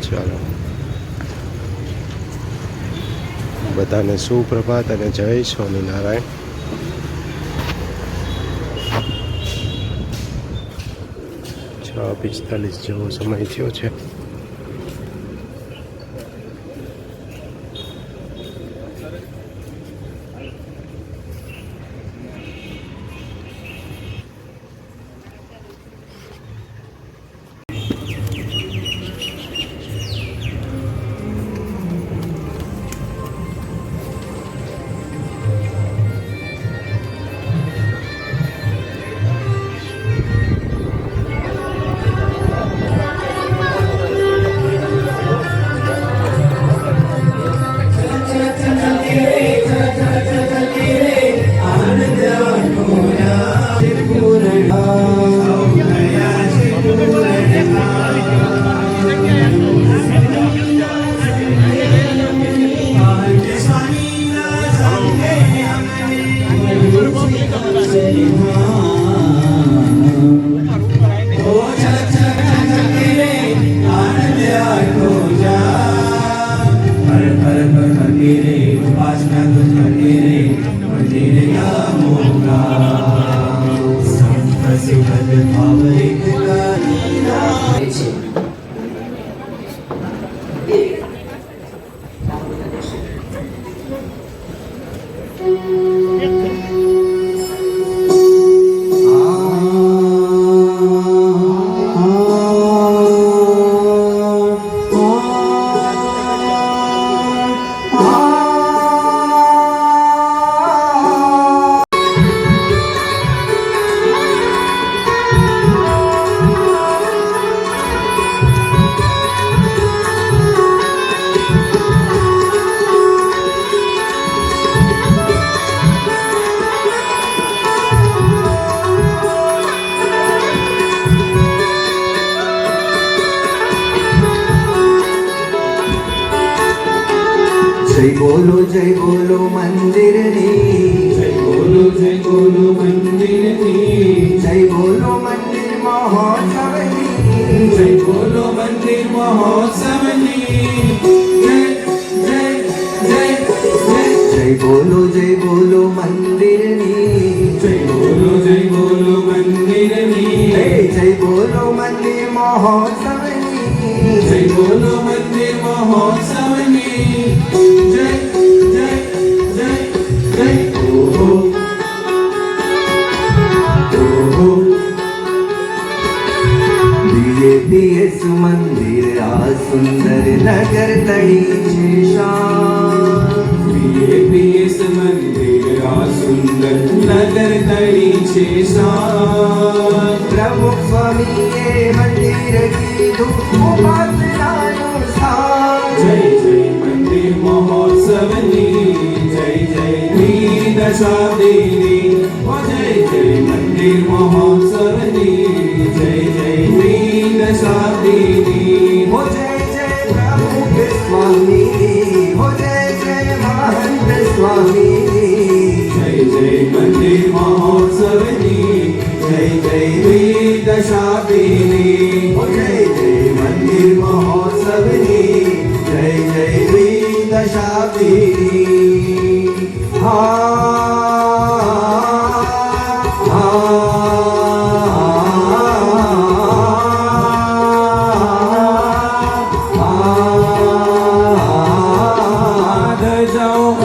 ચાલો બધાને સુપ્રભાત અને જય સ્વામિનારાયણ. 6:45 જેવો સમય થયો છે. जय बोलो मंदिर नी, जय बोलो मंदिर नी, जय बोलो मंदिर महोत्सव नी, जय बोलो मंदिर महोत्सव नी, जय जय जय जय बोलो मंदिर नी, जय बोलो मंदिर नी, जय बोलो मंदिर महोत्सव नी, जय बोलो मंदिर महोत्सव नी, जय जय जय जय ओहो ओहो बीएपीएस मंदिर आ सुंदर नगर तड़ी शान, बीएपीएस मंदिर आ सुंदर नगर तड़ी छे शान, प्रमुख स्वामी ये मंदिर की धूप उपासनाનું સ્થાન, जय जय मंदिर महोत्सव नी, जय जय दशादेवी, ओ जय जय मंदिर महोत्सव नी, जय जय दशादेवी, हो जय जय प्रमुख स्वामी, हो जय जय महंत स्वामी, जय जय मंदिर महोत्सव नी, जय जय दशादेवी, हो जय जय मंदिर महोत्सव नी, जय जय दशादेवी।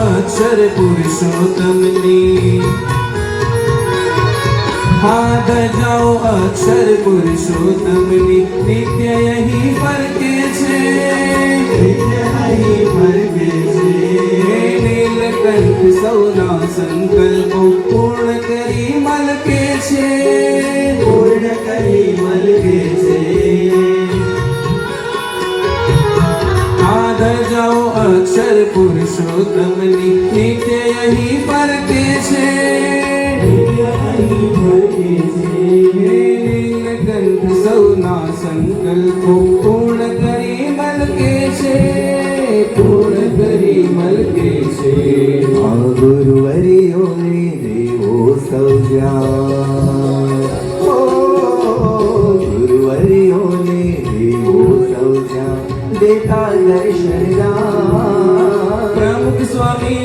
अक्षर पुरुषोत्तम नी, हाथ जाओ अक्षर पुरुषोत्तम नी, नित्य यही फरके छे, नित्य यही फरके छे, नीलकंठ सौना संकल्पो पूर्ण करी मलके छे, पूर्ण करी मलके छे, हाथ जाओ अक्षर पुरुषोत्तम नी, नित्य यही फरके छे, नीलकंठ सौना संकल्पो पूर्ण करी मलके छे, पूर्ण करी मलके छे, गुरुवरियो ने देवो सौजा, गुरुवरियो ने देवो सौजा, देता दर्शन दान प्रमुख स्वामी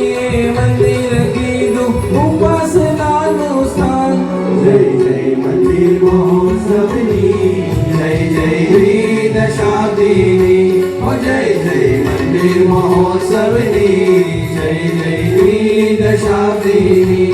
मंदिर कीधुं उपासनाનું સ્થાન जय जय मंदिर महोत्सवनी जय जय दशाब्दीनी ओ जय जय मंदिर महोत्सवनी जय जय दशाब्दीनी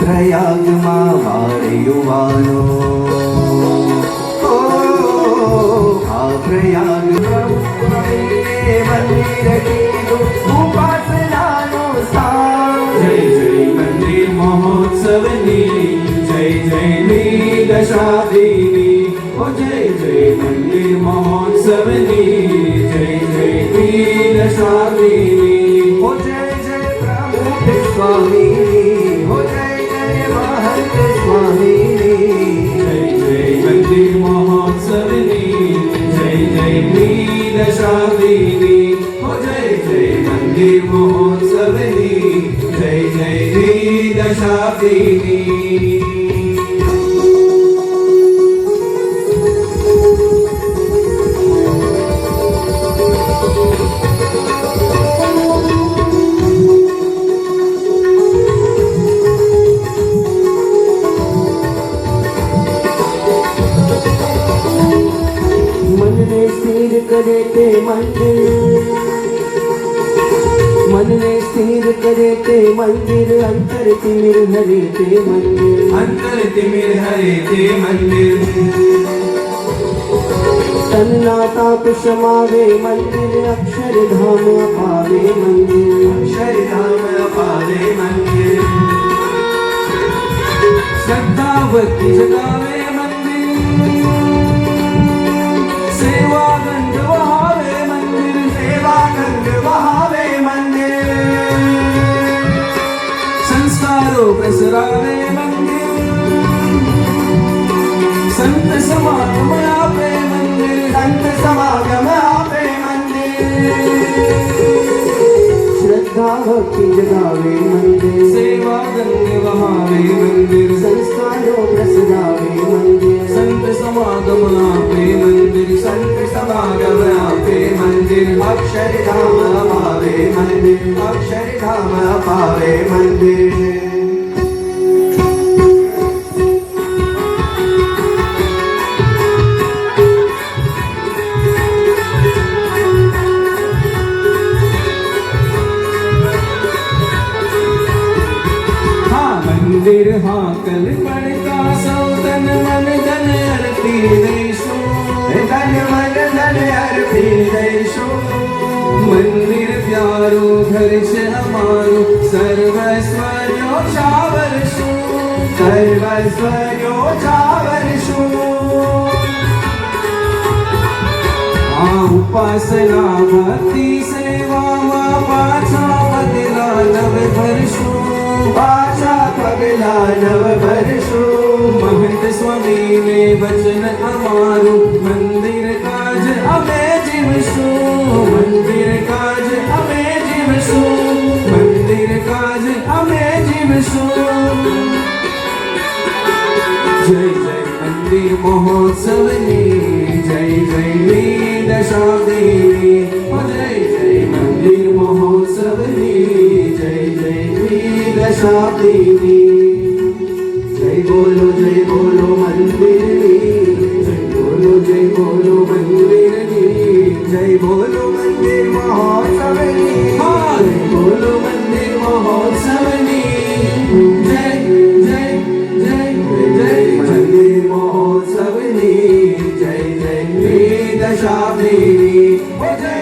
પ્રયાગમાં મારે યુવાનો આ પ્રયાગ મંદિર કીધું ઉપાસનાનું સ્થાન જય જય મંદિર મહોત્સવની જય જયની દશાબ્દીની ઓ જય જય મંદિર મહોત્સવની જય જયની દશાબ્દીની ઓ જય જય પ્રમુખ સ્વામી ઓ જય જય મહંત સ્વામી જય જય મંદિર મહોત્સવની જય જયની દશાબ્દીની ઓ જય જય મંદિર મહોત્સવની જય જયની દશાબ્દીની करे ते मंदिर मन ने स्थिर करे ते मंदिर अंतर तिमिर हरे ते मंदिर अंतर तिमिर हरे ते मंदिर तन्ना ताप समावे मंदिर अक्षरधाम अपावे मंदिर अक्षरधाम अपावे मंदिर श्रद्धा भक्ति जगावे सेवा गंध वहावे मंदिर सेवा गंध वहावे मंदिर संस्कारों प्रसरावे मंदिर संत समागम आपे मंदिर संत समागम आपे मंदिर श्रद्धा भक्ति जगावे मंदिर सेवा गंध वहावे मंदिर संस्कारों प्रसरावे मंदिर संत समागम आपे मंदिर संत समागम आपे मंदिर अक्षरधाम अपावे मंदिर अक्षरधाम अपावे मंदिर मंदिर हाँ कल पड़ता सौ तन मन धन अर्पी देशो धन मन धन अर्पी देशो मंदिर प्यारो घर से हमारो सर्वस्व न्योछावरशो सर्वस्व न्योछावरशो हाँ उपासना भक्ति सेवा मा पाछा पगला नव भरशो पाछा पगला नव भरशो महंत स्वामी ने वचन हमारो मंदिर काज अमे जीवशो मंदिर काज अमे जीवशो मंदिर काज अमे जीवशो जय जय मंदिर महोत्सवनी દશાબ્દીની જય બોલો મંદિરની જય બોલો મંદિરની જય બોલો મંદિર મહોત્સવની હા જય બોલો મંદિર મહોત્સવની જય જય જય જય મંદિર મહોત્સવની જય દશાબ્દીની જય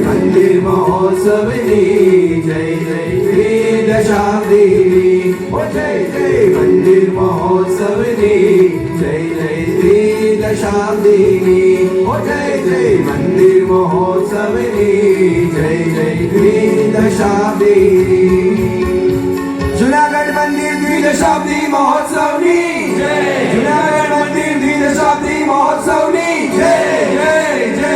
મંદિર મહોત્સવની જય દશાબ્દીની જય મંદિર મહોત્સવની જય દશાબ્દીની જય મંદિર મહોત્સવની જય દશાબ્દીની જુનાગઢ મંદિર દ્વિદશાબ્દી મહોત્સવની જય જુનાગઢ મંદિર દ્વિદશાબ્દી મહોત્સવની જય જય જય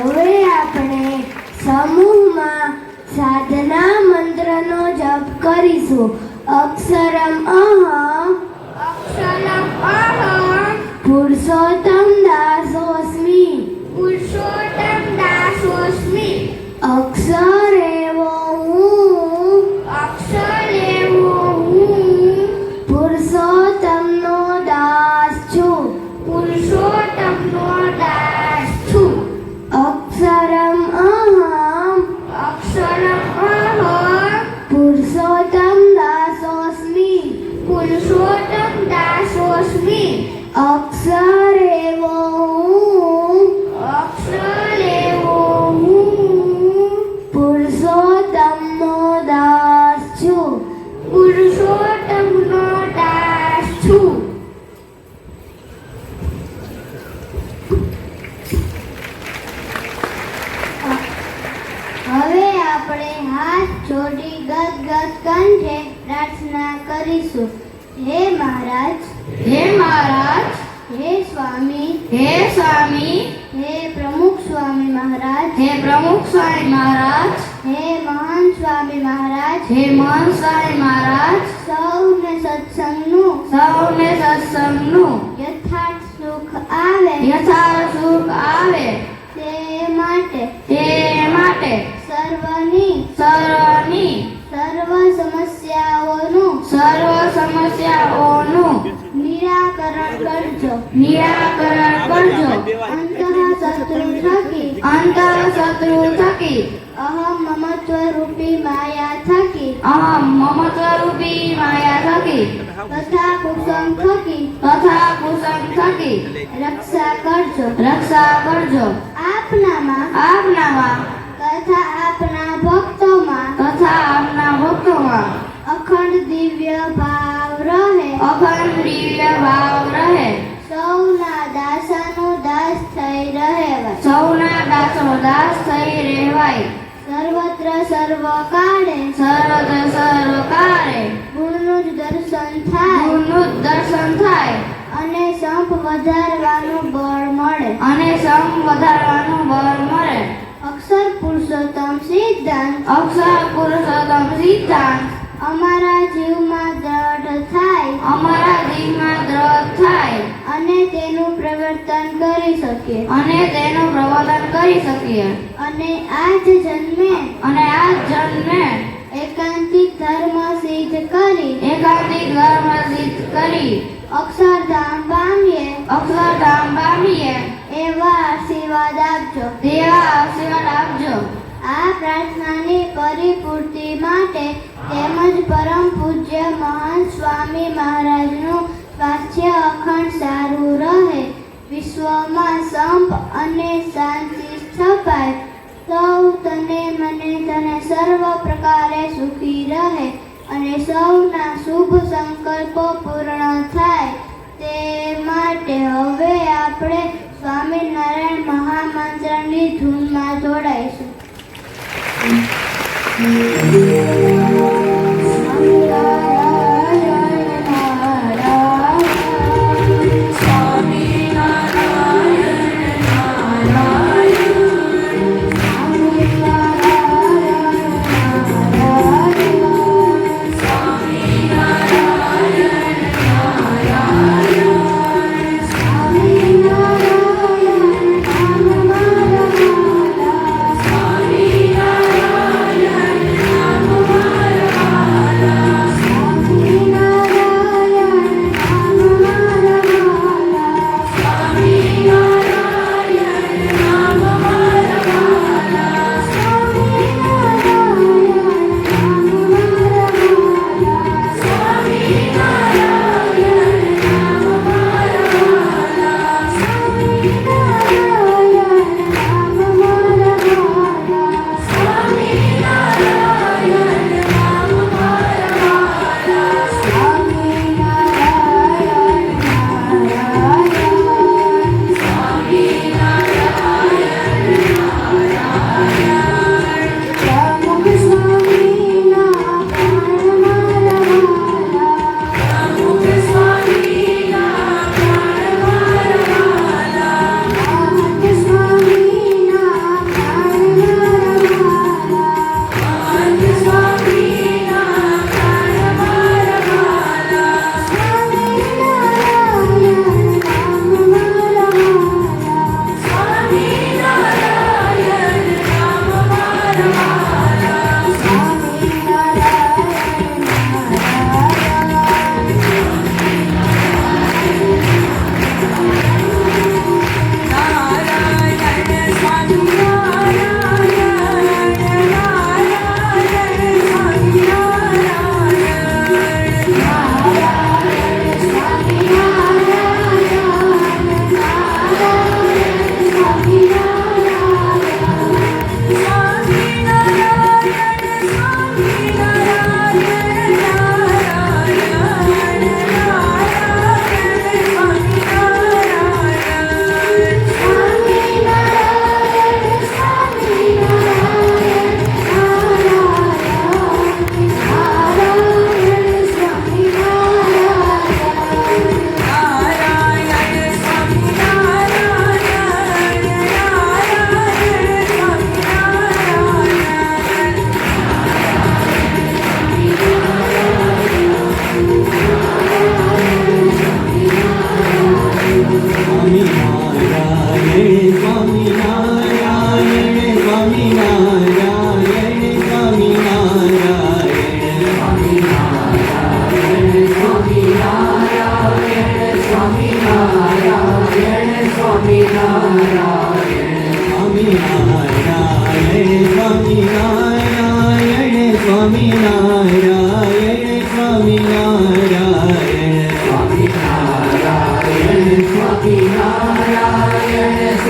હવે આપણે સમૂહમાં સાધના મંત્રનો જપ કરીશું. અક્ષરમ અહમ પુરુષોત્તમ દાસોસ્મિ અક્ષરેવો હું પુરુષોત્તમનો દાસ છું. અક્ષરમ અહમ પુરુષોત્તમ દાસોસ્મિ અક્ષરેવો હું પુરુષોત્તમનો દાસ છું. હવે આપણે હાથ જોડી ગદગદ કંઠે પ્રાર્થના કરીશું. હે મહારાજ, હે સ્વામી, હે પ્રમુખ સ્વામી મહારાજ, હે મહાન સ્વામી મહારાજ, સૌને સત્સંગનું યથાર્થ સુખ આવે તે માટે સર્વ સમસ્યાઓનું નિરાકરણ કરજો. અંતઃશત્રુ થકી અહમ મમત્વ રૂપી માયા થકી તથા કુસુમ થકી રક્ષા કરજો. આપનામાં તથા આપના ભક્તોમાં અખંડ દિવ્ય ભાવ રહે. સૌના દાસનો દાસ થઈ રહેવાય. સર્વત્ર સર્વકાળે ગુણનું જ દર્શન થાય અને સંપ વધારવાનું બળ મળે. અક્ષર પુરુષોત્તમ સિદ્ધાંત અમારા જીવમાં દ્રઢ થાય અને તેનું પ્રવર્તન કરી શકીએ. અને આ જ જન્મે એકાંતિક ધર્મ સિદ્ધ કરી અક્ષરધામ પામીએ એવા આશીર્વાદ આપજો. આ પ્રાર્થનાની પરિપૂર્તિ માટે તેમજ પરમ પૂજ્ય મહાન સ્વામી મહારાજનું સ્વાસ્થ્ય અખંડ સારું રહે, વિશ્વમાં સંપ અને શાંતિ સ્થપાય, સૌ તને મને તને સર્વ પ્રકારે સુખી રહે અને સૌના શુભ સંકલ્પો પૂર્ણ થાય તે માટે હવે આપણે સ્વામિનારાયણ મહામંત્રની ધૂનમાં જોડાઈશું.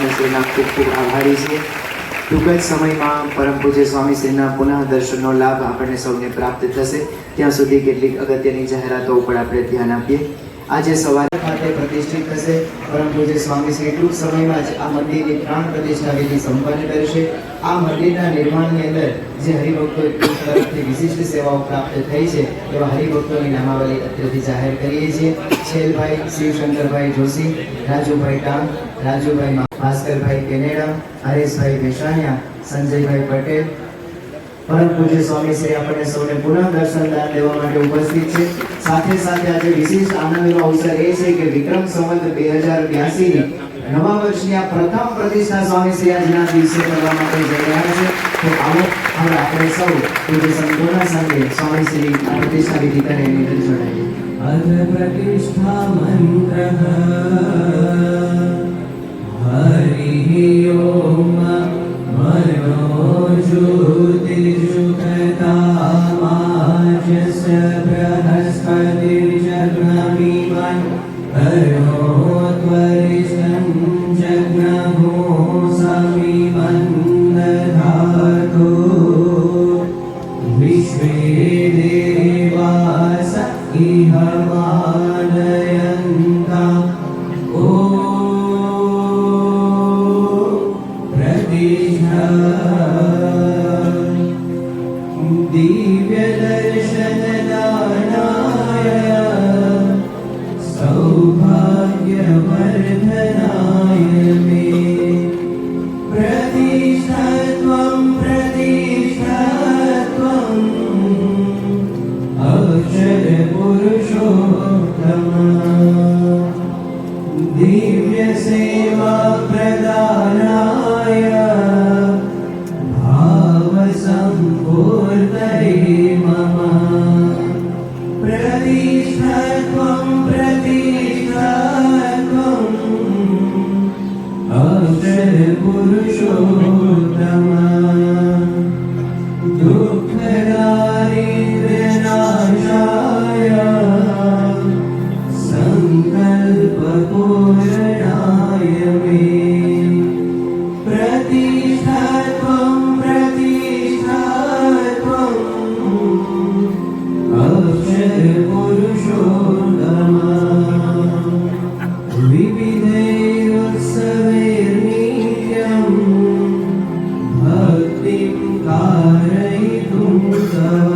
સ્વામીશ્રીના ખૂબ ખૂબ આભારી છીએ. ટૂંક જ સમયમાં પરમ પૂજ્ય સ્વામીશ્રીના પુનઃ દર્શનનો લાભ આપણને સૌને પ્રાપ્ત થશે. ત્યાં સુધી કેટલીક અગત્યની જાહેરાતો ઉપર આપણે ધ્યાન આપીએ. આજે સવારે ખાતે પ્રતિષ્ઠિત થશે. પરમ પૂજ્ય સ્વામીશ્રી ટૂંક સમયમાં જ આ મંદિરની પ્રાણ પ્રતિષ્ઠા વિધિ સંપન્ન કરશે. આ મંદિરના નિર્માણની અંદર જે હરિભક્તો તરફથી વિશિષ્ટ સેવાઓ પ્રાપ્ત થઈ છે એવા હરિભક્તોની નામાવલી અત્રેથી જાહેર કરીએ છીએ. છેલભાઈ શિવશંકરભાઈ જોશી, રાજુભાઈ ટાંગ, રાજુભાઈ ભાસ્કરભાઈ કેનેડા, હરેશભાઈ ભેસાણિયા, સંજયભાઈ પટેલ. પરમ પૂજ્ય સ્વામીશ્રી આપણને સૌને પુનઃ દર્શન દાન દેવા માટે ઉપસ્થિત છે. સાથે સાથે આજે વિશિષ્ટ આનંદનો અવસર એ છે કે વિક્રમ સંવત 2082 ની નવા વર્ષની આ પ્રથમ પ્રતિષ્ઠા સ્વામીશ્રી આજના દિવસે કરવા માટે જઈ રહ્યા છે. તો આવો હવે આપણે સૌ પૂજ્ય સંતોના સંગે સ્વામીશ્રી આ પ્રતિષ્ઠા વિધિ કરે એની અંદર જોડાઈએ. अथ प्रतिष्ठा मन्त्रः हरिः ओम मनोज्योतिर्जुगतामाजस्य बृहस्पतिर्जग्नमिमन् करोत्वरिष्ठं जग्नहो समिमन् दधातु विश्वे देवास इह मानयन्ता ॐ प्रतिष्ठा दिव्यदर्शनदानाय सौभाग्यवर्धनाय मे प्रतिष्ठत्वं अक्षरपुरुषोत्तम दिव्यसेवा प्रदानाय भावसम्पूर्णये मम प्रतिष्ठत्वं अक्षरपुरुषोत्तम दुःखदारिद्र्यनाशाय सङ्कल्पपूरणाय मे प्रतिष्ठत्वं अक्षरपुरुषोत्तम विविधैरुत्सवैर्नित्यं भक्तिं कारयितुं तव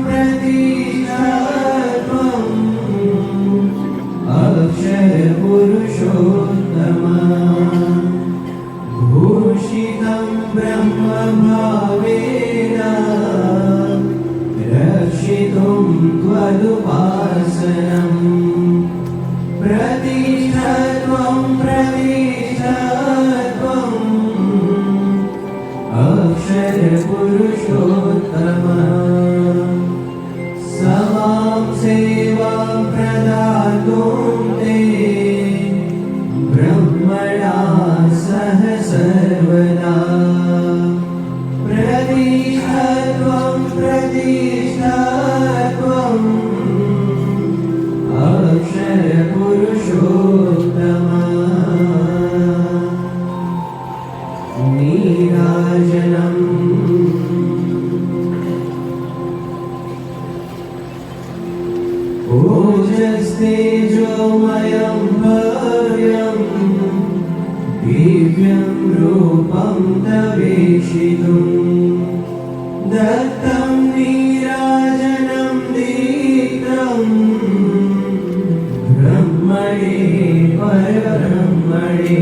प्रतिष्ठत्वं अक्षरपुरुषोत्तम भूषितं ब्रह्मभावेन रक्षितुं त्वदुपासनम् प्रतिष्ठत्वं अक्षरपुरुषोत्तम समां सेवां प्रदातुं ते ब्रह्मणा सह सर्वदा प्रतिष्ठत्वं अक्षरपुरुषोत्तम नीराजनम् ओजस्तेजोमयं भव्यं दिव्यं रूपं तवेशितुं दत्तं नीराजनं दीप्तं ब्रह्मणे परब्रह्मणे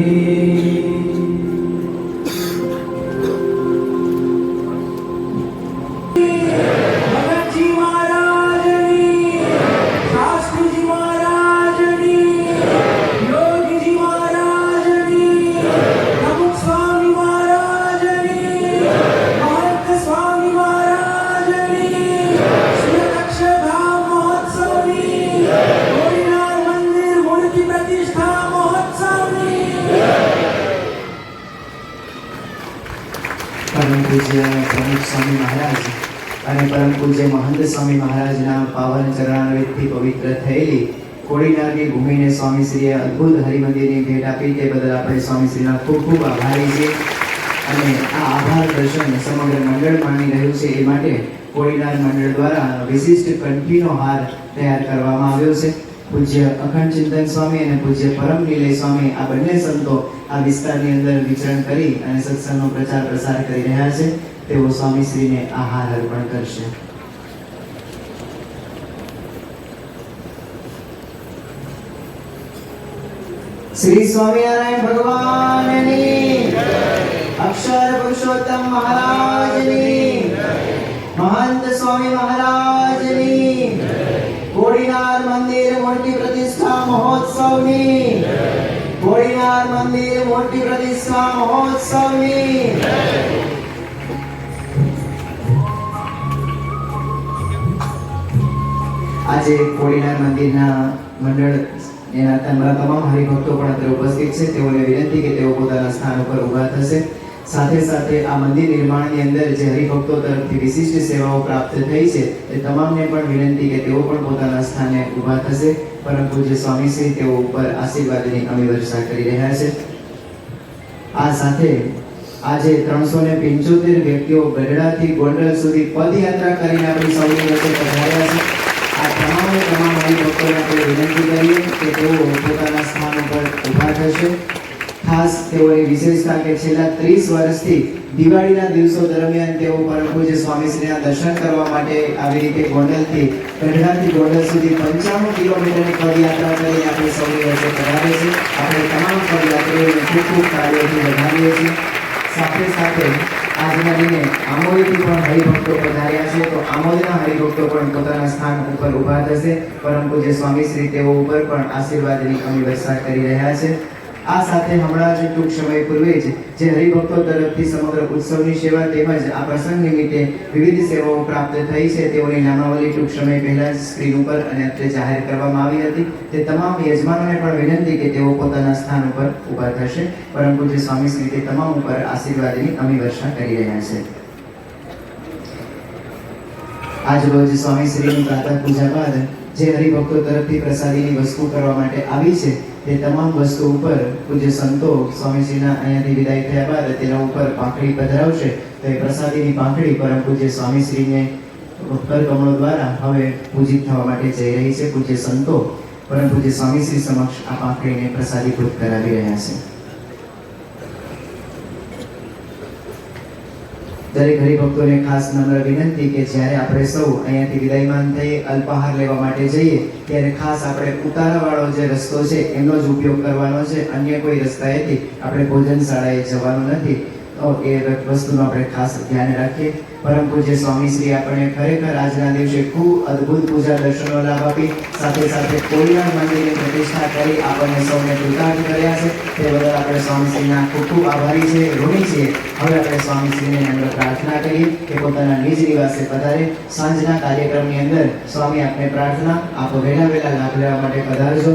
પરમ પૂજ્ય પ્રમુખ સ્વામી મહારાજ અને પરમ પૂજ્ય મહંત સ્વામી મહારાજના પાવન ચરણારવિંદથી પવિત્ર થયેલી કોડીનારની ભૂમિને સ્વામીશ્રીએ અદ્ભુત હરિમંદિરની ભેટ આપી તે બદલ આપણે સ્વામીશ્રીના ખૂબ ખૂબ આભારી છીએ અને આ આભાર દર્શન સમગ્ર મંડળ માની રહ્યું છે એ માટે કોડીનાર મંડળ દ્વારા વિશિષ્ટ કંઠીનો હાર તૈયાર કરવામાં આવ્યો છે. પૂજ્ય અખંડ ચિંતન સ્વામી અને પૂજ્ય પરમ નિલય સ્વામી આ બંને સંતો આ વિસ્તારની અંદર વિચરણ કરી અને સત્સંગનો પ્રચાર પ્રસાર કરી રહ્યા છે. તેઓ સ્વામીશ્રીને આ હાર અર્પણ કરશે. શ્રી સ્વામિનારાયણ ભગવાનની અક્ષર પુરુષોત્તમ મહારાજની મહંત સ્વામી મહારાજની કોડીનાર મંદિર મૂર્તિ પ્રતિષ્ઠા મહોત્સવની કોડીનાર મંદિર મૂર્તિ પ્રતિષ્ઠા મહોત્સવની આજે કોડીનાર મંદિરના મંડળ એના તમામ હરિભક્તો પણ અત્રે ઉપસ્થિત છે. તેઓને વિનંતી કે તેઓ પોતાના સ્થાન ઉપર ઊભા થશે. સાથે સાથે આ મંદિર નિર્માણની અંદર જે હરિભક્તો તરફથી વિશિષ્ટ સેવાઓ પ્રાપ્ત થઈ છે એ તમામને પણ વિનંતી કે તેઓ પણ પોતાના સ્થાને ઊભા થશે. પરમ પૂજ્ય સ્વામીશ્રી તેઓ ઉપર આશીર્વાદની અમીવર્ષા કરી રહ્યા છે. આ સાથે આજે 375 વ્યક્તિઓ ગઢડાથી ગોંડલ સુધી પદયાત્રા કરીને આપણી સૌની વચ્ચે પધાર્યા છે. આ તમામ હરિભક્તોને આપણે વિનંતી કરીએ કે તેઓ પોતાના સ્થાન ઉપર ઊભા થશે. ખાસ તેઓની વિશેષતા કે છેલ્લા 30 વર્ષથી દિવાળીના દિવસો દરમિયાન તેઓ પરમ પૂજ્ય સ્વામીશ્રીના દર્શન કરવા માટે આવી રીતે ગોંડલથી ગઢડાથી ગોંડલ સુધી 55 કિલોમીટરની પદયાત્રા કરીને આપણી સૌની વચ્ચે પધારે છે. આપણે તમામ પદયાત્રીઓને ખૂબ ખૂબ કાર્યોથી વધાવીએ છીએ. સાથે સાથે આજના દિને આમોદથી પણ હરિભક્તો પધાર્યા છે તો આમોદના હરિભક્તો પણ પોતાના સ્થાન ઉપર ઊભા થશે. પરમ પૂજ્ય સ્વામીશ્રી તેઓ ઉપર પણ આશીર્વાદની અમીવર્ષા કરી રહ્યા છે. આ સાથે હમણાં જ ટૂંક સમય પૂર્વે જ જે હરિભક્તો તરફથી સમગ્ર ઉત્સવની સેવા તેમજ આ પ્રસંગ નિમિત્તે વિવિધ સેવાઓ પ્રાપ્ત થઈ છે તેઓની નામાવલી ટૂંક સમય પહેલા જ સ્ક્રીન ઉપર અને અત્રે જાહેર કરવામાં આવી હતી. તે તમામ યજમાનોને પણ વિનંતી કે તેઓ પોતાના સ્થાન ઉપર ઊભા થશે. પરમ પૂજ્ય સ્વામીશ્રી તે તમામ ઉપર આશીર્વાદની અમીવર્ષા કરી રહ્યા છે. આજ રોજ સ્વામીશ્રીની પ્રાતઃ પૂજા બાદ જે હરિભક્તો તરફથી પ્રસાદીની વસ્તુ કરવા માટે આવી છે તે તમામ વસ્તુ ઉપર પૂજ્ય સંતો સ્વામીજીના અહીંયાથી વિદાય થયા બાદ તેના ઉપર પાંખડી પધરાવશે. તો એ પ્રસાદીની પાંખડી પરમ પૂજ્ય સ્વામીશ્રીને કરકમળો દ્વારા હવે પૂજિત થવા માટે જઈ રહી છે. પૂજ્ય સંતો પરમ પૂજ્ય સ્વામીશ્રી સમક્ષ આ પાંખડીને પ્રસાદીભૂત કરાવી રહ્યા છે. દરેક હરિભક્તોને ખાસ નમ્ર વિનંતી કે જ્યારે આપણે સૌ અહીંયાથી વિદાયમાન થઈ અલ્પાહાર લેવા માટે જઈએ ત્યારે ખાસ આપણે ઉતારાવાળો જે રસ્તો છે એનો જ ઉપયોગ કરવાનો છે. અન્ય કોઈ રસ્તાએથી આપણે ભોજનશાળાએ જવાનું નથી. તો એ વસ્તુનો આપણે ખાસ ધ્યાન રાખીએ. પરમ પૂજ્ય સ્વામીશ્રી આપણને ખરેખર આજના દિવસે ખૂબ અદ્ભુત પૂજા દર્શનનો લાભ આપી સાથે સાથે કોડીનાર મંદિરની પ્રતિષ્ઠા કરી આપણને સૌને કૃતાર્થ કર્યા છે. તે બદલ આપણે સ્વામીશ્રીના ખૂબ ખૂબ આભારી છે, ઋણી છીએ. હવે આપણે સ્વામીશ્રીને નમ્ર પ્રાર્થના કરીએ કે પોતાના નિજ નિવાસે પધારે. સાંજના કાર્યક્રમની અંદર સ્વામી આપને પ્રાર્થના આપ વહેલા લાભ લેવા માટે પધારજો.